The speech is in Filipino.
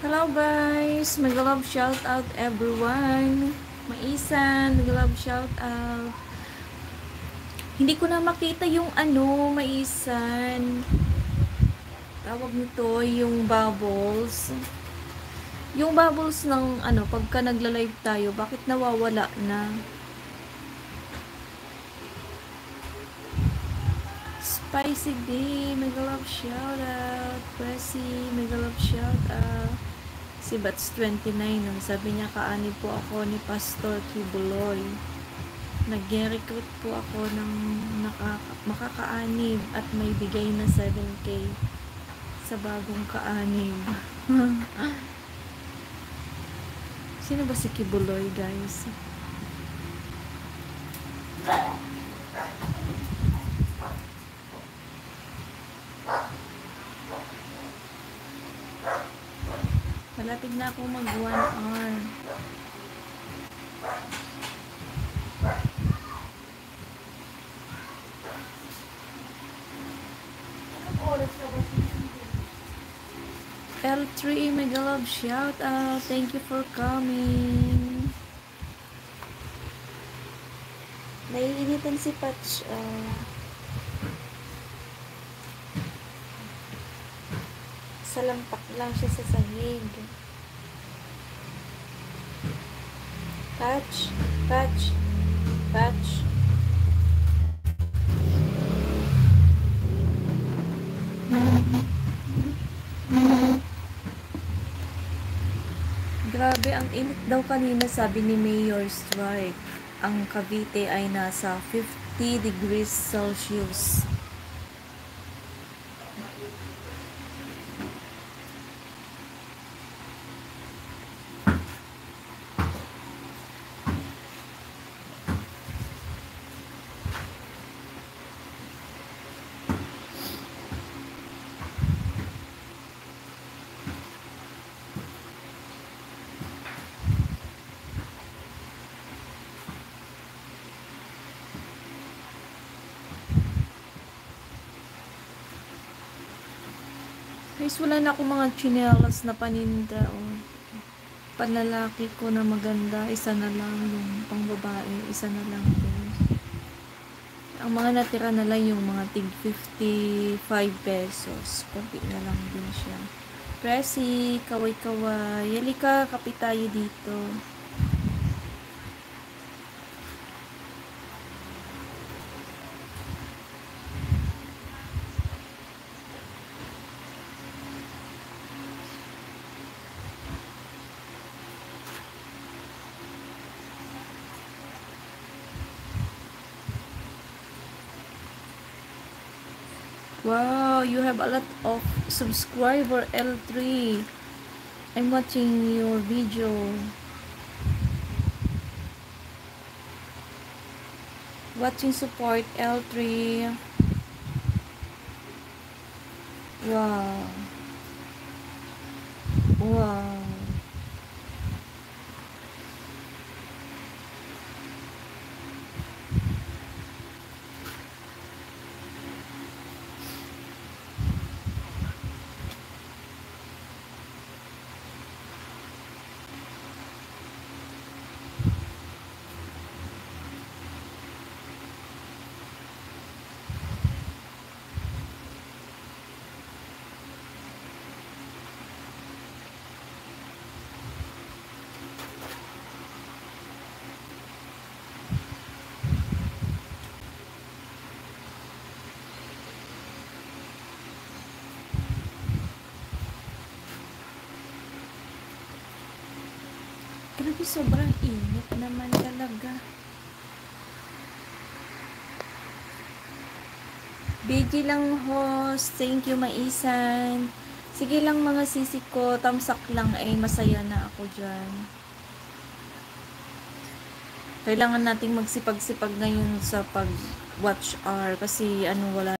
Hello guys, mag-love shout out everyone. Maisan, mag-love shout out. Hindi ko na makita yung Maisan. Tawag nito yung bubbles. Yung bubbles ng pagka nagla-live tayo, bakit nawawala na? Spicy D, mag-love shout out. Pressy, mag-love shout out. Si Bats 29 nung sabi niya kaanib po ako ni Pastor Kibuloy. Nag-recruit po ako ng makakaanib at may bigay na 7K sa bagong kaanib. Sino ba si Kibuloy, guys? Malapit na ako mag 1 hour. L3 mega love shout out. Thank you for coming. Naiinitan si Patch. Salampak lang siya sa sahig. Patch, Patch, Patch. Grabe, ang init daw kanina, sabi ni Mayor Strike. Ang Cavite ay nasa 50 degrees Celsius. Guys, wala na akong mga chinelas na paninda. Panlalaki ko na maganda, isa na lang. Yung pang babae, isa na lang din. Ang mga natira na lang yung mga tig 55 pesos. Kunti na lang din siya. Pressy, kaway-kaway. Halika, kapit tayo dito. Wow, you have a lot of subscriber, L3. I'm watching your video. Watching support, L3. Wow. Wow. Grabe, sobrang init naman talaga. BG lang host. Thank you, Maisan. Sige lang mga sisi ko. Tamsak lang ay masaya na ako dyan. Kailangan nating magsipag-sipag ngayon sa pag-watch hour kasi wala